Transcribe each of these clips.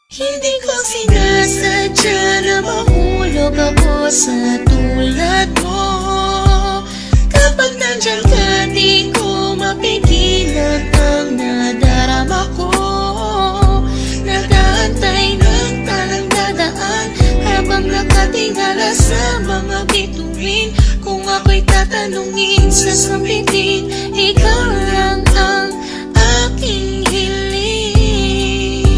Hindi ko sinasadya na mahulog ako sa tulad mo. Kapag nandiyan ka, di ko mapigilan ang nadarama ko. Nag-aantay ng talang dadaan habang nakatingala sa mga bituin. Kung ako'y tatanungin, sasabihin, ikaw lang ang aking hiling.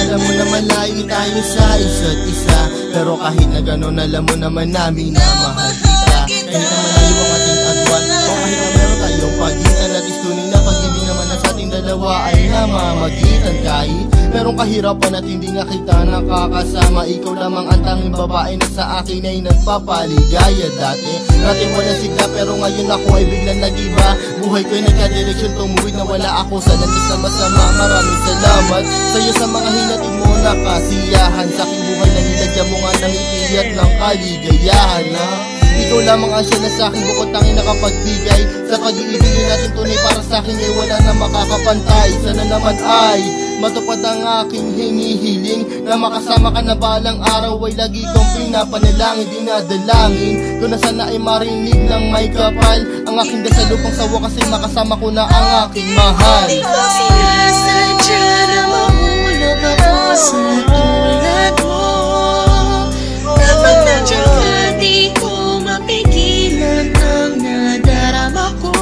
Alam mo naman layo tayo sa isa't isa, pero kahit na gano'n alam mo naman namin na mahal kita. Kahit na malayo ang ating agwan, o kahit na meron tayong pagitan, at istunin na pag-ibig naman na sa ating dalawa ay namamagitan. Kahit merong kahirapan at hindi nga kita nakakasama, ikaw lamang ang tanging babae na sa akin ay nagpapaligaya. Dati walang sigla, pero ngayon ako ay biglang nag-iba. Buhay ko'y nagka-direksyon, tumuwid na wala ako sa landas na masama. Maraming salamat sa'yo sa mga hinatid mo na kasiyahan. Sa aking buhay na nilagyan mo nga ng ipiyat ng kaligayahan, ha? Ikaw lamang ang siya na sa'kin bukod tanging nakapagbigay. Sa pag-iibig natin tunay para sa'kin ay wala na makakapantay. Sana naman ay matupad ang aking hinihiling, na makasama ka na balang araw ay lagi kong pinapanalangin. Dinadalangin ko na sana ay marinig ng may kapal ang aking dasal upang sa wakas ay makasama ko na ang aking mahal. Hindi ko sinasadya na mahulog ako sa tulad mo. Kapag nandiyan ka, di ko mapigilan ang nadarama ko.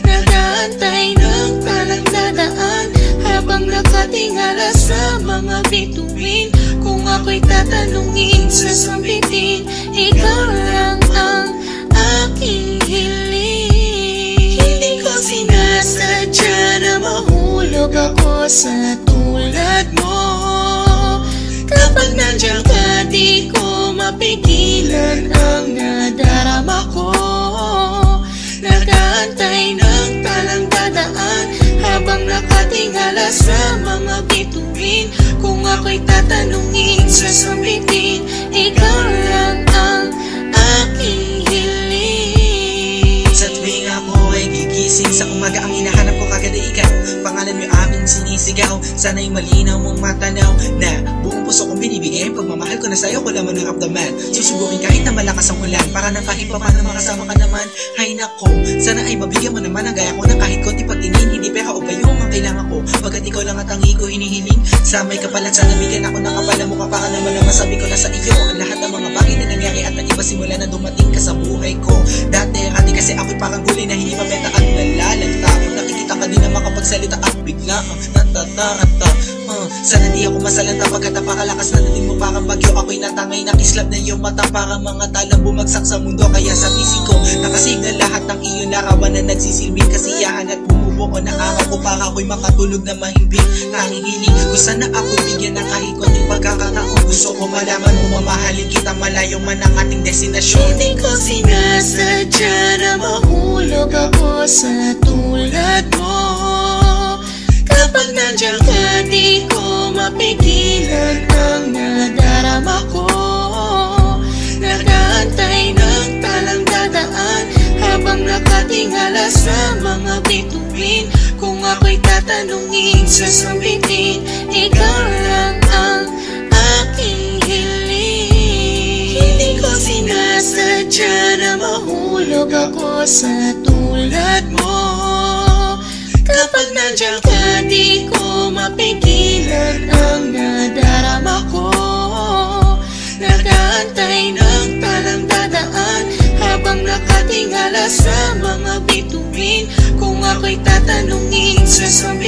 Nag-aantay ng talang dadaan habang nakatingala sa mga bituin. Kung ako'y tatanungin, sasabihin, ikaw lang ang aking hiling. Hindi ko sinasadya na mahulog ako sa tulad mo. Kapag nandiyan ka, di ko mapigilan ang nadarama ko. Nag-aantay ng talang dadaan habang nakatingala sa mga bituin. Kung ako'y tatanungin, sasabihin, ikaw lang ang aking hiling. Sa tuwing ako ay gigising sa umaga, ang hinahanap ko kagad ay ikaw. Pangalan mo aming sinisigaw, sana'y malinaw mong matanaw na buong puso kong binibigay. Ang pagmamahal ko na sa'yo, ko lamang naramdaman. Susubukin kahit na malakas ang ulan, para na kahit pa paano makasama ka naman. Hay nako, sana ay mabigyan mo naman ang gaya ko na kahit konti pagtingin. Hindi pera o bayong ang kailangan ko, pagkat ikaw lang ang tangi ko hinihiling. Sa may kapalan, sana bigyan ako ng kapala mo, para naman ang masabi ko na sa iyo ang lahat ng mga bagay na nangyari at nag-iba simula na dumating ka sa buhay ko. Dati kasi ako'y parang gulay na hindi mabenta at nalalanta. Kung nakikita ka din na makapagsalita at bigla natatarata. Sana di ako masalanta pagkat napakalakas na dating mo parang bagyo. Ako'y natangay na kislap na iyong mata, parang mga talang bumagsak sa mundo. Kaya sa pising ko nakasignal lahat ng iyong larawan na nagsisilbing kasiyahan at bumubuo ng araw ko, para ako'y makatulog na mahimbing. Nanginginig ko sana ako'y bigyan ng kahit konting pagkakataon. Gusto ko malaman mo mamahalin kita malayo man ang ating destinasyon. Hindi ko sinasadya na mahulog ako sa tulad mo. Kapag nandiyan ka, di ko mapigilan ang nadarama ko. Nag-aantay ng talang dadaan habang nakatingala sa mga bituin. Kung ako'y tatanungin, sasabihin, ikaw lang ang aking hiling. Hindi ko sinasadya na mahulog ako sa tulad mo. Kapag nandiyan ka, di ko mapigilan ang nadarama ko. Nag-aantay ng talang dadaan habang nakatingala sa mga bituin. Kung ako'y tatanungin, sasabihin,